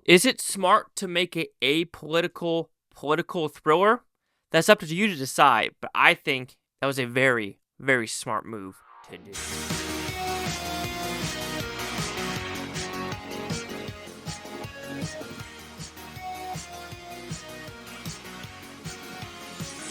Is it smart to make it a political thriller? That's up to you to decide, but I think that was a very, very smart move to do.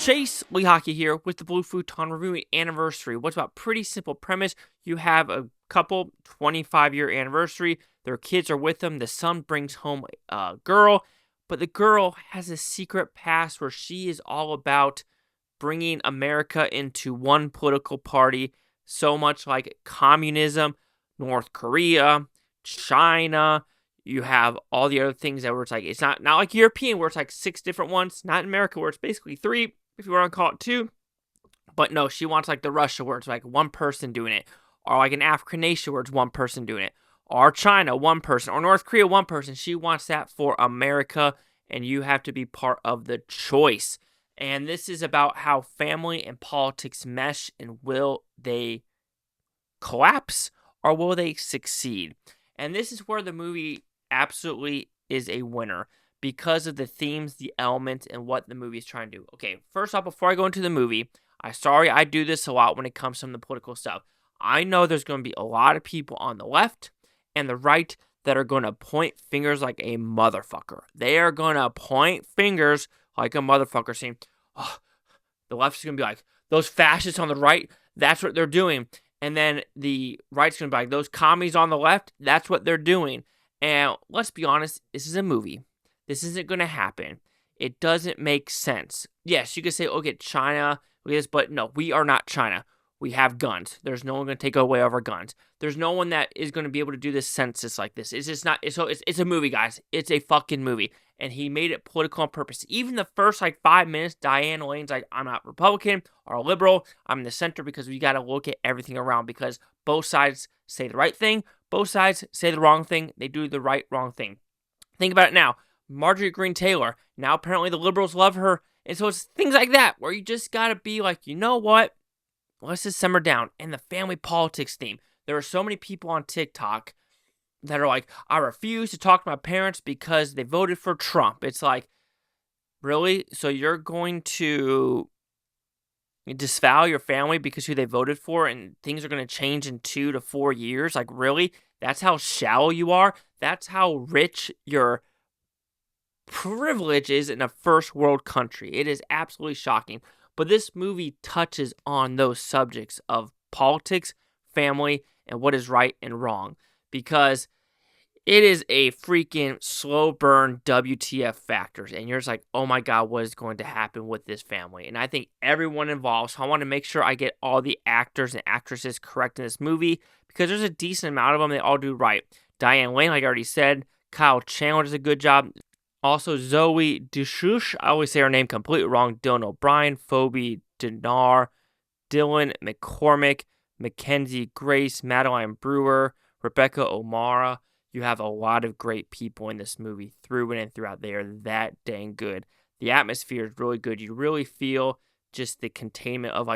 Chase Lee Hockey here with the Blue Futon reviewing Anniversary. What's about pretty simple premise? You have a couple 25-year anniversary. Their kids are with them. The son brings home a girl, but the girl has a secret past where she is all about bringing America into one political party, so much like communism, North Korea, China. You have all the other things that where it's like, it's not like European where it's like 6 different ones, not in America where it's basically 3, if you want to call it 2. But no, she wants like the Russia where it's like one person doing it, or like an African nation where it's one person doing it, or China, one person, or North Korea, one person. She wants that for America, and you have to be part of the choice. And this is about how family and politics mesh, and will they collapse or will they succeed? And this is where the movie absolutely is a winner because of the themes, the elements, and what the movie is trying to do. Okay, first off, before I go into the movie, I do this a lot when it comes to some of the political stuff. I know there's going to be a lot of people on the left and the right that are going to point fingers like a motherfucker. They are going to point fingers like a motherfucker saying, oh, the left's going to be like, those fascists on the right, that's what they're doing. And then the right's going to be like, those commies on the left, that's what they're doing. And let's be honest, this is a movie. This isn't going to happen. It doesn't make sense. Yes, you could say, okay, China, but no, we are not China. We have guns. There's no one going to take away our guns. There's no one that is going to be able to do this census like this. It's just not. It's a movie, guys. It's a fucking movie. And he made it political on purpose. Even the first 5 minutes, Diane Lane's like, I'm not Republican or liberal. I'm in the center because we got to look at everything around because both sides say the right thing. Both sides say the wrong thing. They do the right, wrong thing. Think about it now. Marjorie Greene Taylor. Now apparently the liberals love her. And so it's things like that where you just got to be like, you know what? Let's just simmer down. And the family politics theme. There are so many people on TikTok that are like, I refuse to talk to my parents because they voted for Trump. It's like, really? So you're going to disavow your family because who they voted for and things are going to change in 2 to 4 years? Like, really? That's how shallow you are? That's how rich your privilege is in a first world country. It is absolutely shocking. But this movie touches on those subjects of politics, family, and what is right and wrong. Because it is a freaking slow burn WTF factors. And you're just like, oh my God, what is going to happen with this family? And I think everyone involved. So I want to make sure I get all the actors and actresses correct in this movie. Because there's a decent amount of them. They all do right. Diane Lane, like I already said. Kyle Chandler does a good job. Also, Zoey Deutch, I always say her name completely wrong. Dylan O'Brien, Phoebe, Dylan McCormack, Mackenzie Grace, Madeline Brewer, Rebecca O'Mara. You have a lot of great people in this movie through and throughout. They are that dang good. The atmosphere is really good. You really feel just the containment of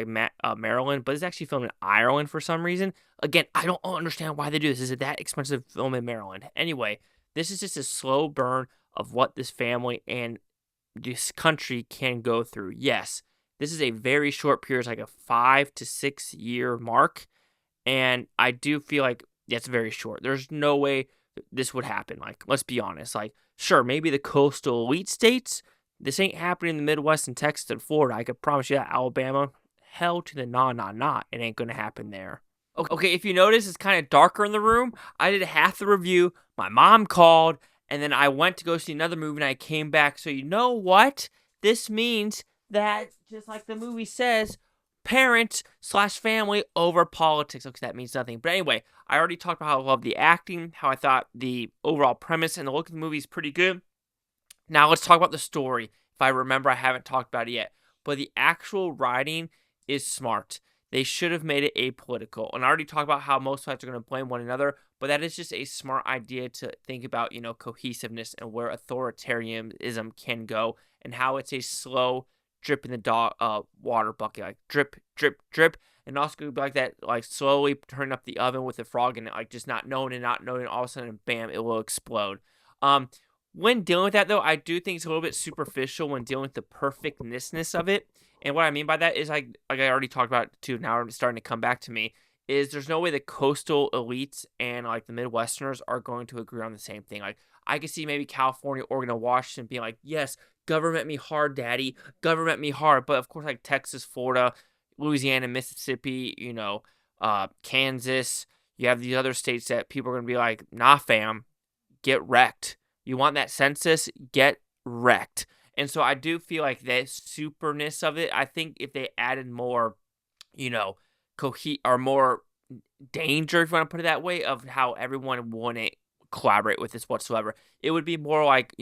Maryland, but it's actually filmed in Ireland for some reason. Again, I don't understand why they do this. Is it that expensive to film in Maryland? Anyway, this is just a slow burn of what this family and this country can go through. Yes, this is a very short period. It's like a 5 to 6 year mark. And I do feel like that's very short. There's no way this would happen. Like, let's be honest. Like, sure, maybe the coastal elite states. This ain't happening in the Midwest and Texas and Florida. I could promise you that. Alabama, hell to the nah. It ain't going to happen there. Okay, if you notice, it's kind of darker in the room. I did half the review. My mom called. And then I went to go see another movie and I came back. So you know what? This means that, just like the movie says, parents/family over politics. Okay, that means nothing. But anyway, I already talked about how I love the acting, how I thought the overall premise and the look of the movie is pretty good. Now let's talk about the story. If I remember, I haven't talked about it yet. But the actual writing is smart. They should have made it apolitical. And I already talked about how most sides are going to blame one another, but that is just a smart idea to think about, cohesiveness and where authoritarianism can go and how it's a slow drip in the water bucket, like drip, drip, drip. And also could be like that, like slowly turning up the oven with the frog and like just not knowing, all of a sudden, bam, it will explode. When dealing with that, though, I do think it's a little bit superficial when dealing with the perfectness of it. And what I mean by that is, like I already talked about too, now it's starting to come back to me, is there's no way the coastal elites and like the Midwesterners are going to agree on the same thing. Like, I could see maybe California, Oregon, and Washington being like, yes, government me hard, daddy, government me hard. But of course, like Texas, Florida, Louisiana, Mississippi, Kansas, you have these other states that people are going to be like, nah, fam, get wrecked. You want that census? Get wrecked. And so I do feel like the superness of it, I think if they added more, or more danger, if you want to put it that way, of how everyone wouldn't collaborate with this whatsoever, it would be more like,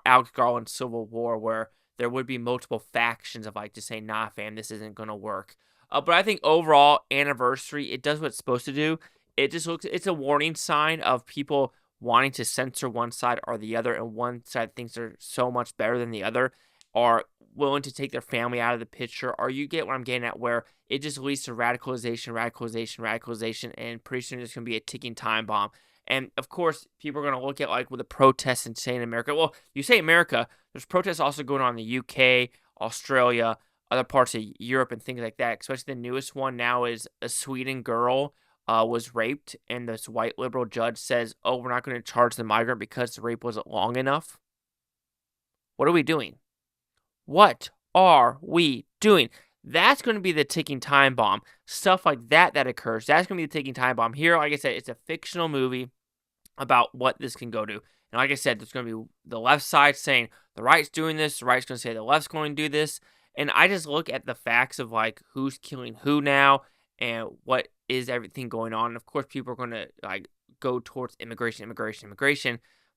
Alex Garland's Civil War, where there would be multiple factions of like just saying, nah, fam, this isn't going to work. But I think overall, Anniversary, it does what it's supposed to do. It's a warning sign of people wanting to censor one side or the other, and one side thinks they're so much better than the other, are willing to take their family out of the picture, or you get what I'm getting at, where it just leads to radicalization, and pretty soon it's going to be a ticking time bomb. And of course, people are going to look at like with the protests and say in America, well, you say America, there's protests also going on in the UK, Australia, other parts of Europe and things like that. Especially the newest one now is a Sweden girl was raped, and this white liberal judge says, oh, we're not going to charge the migrant because the rape wasn't long enough. What are we doing? What are we doing? That's going to be the ticking time bomb. Stuff like that occurs. That's going to be the ticking time bomb. Here, like I said, it's a fictional movie about what this can go to. And like I said, there's going to be the left side saying the right's doing this, the right's going to say the left's going to do this. And I just look at the facts of like who's killing who now and what is everything going on. And of course, people are going to like go towards immigration.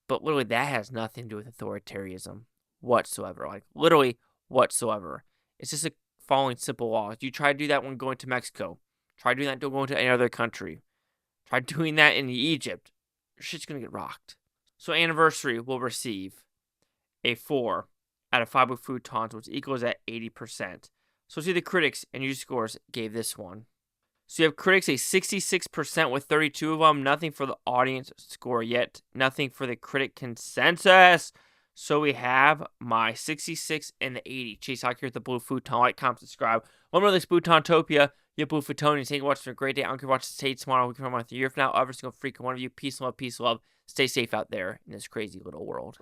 But literally, that has nothing to do with authoritarianism whatsoever. Like, literally whatsoever. It's just a following simple laws. You try to do that when going to Mexico. Try doing that going to any other country. Try doing that in Egypt. Your shit's going to get rocked. So Anniversary will receive a 4 out of 5 with Futons, which equals at 80%. So see the critics and user scores gave this one. So you have critics a 66% with 32 of them. Nothing for the audience score yet. Nothing for the critic consensus. So we have my 66 and the 80. Chase Hawk here with the Blue Futon. Like, comment, subscribe. One more of this Futontopia. Your Blue Futonians. Thank you for watching. A great day. I don't care if you watch the state tomorrow. We can run a year from now. Every single freaking one of you. Peace and love. Stay safe out there in this crazy little world.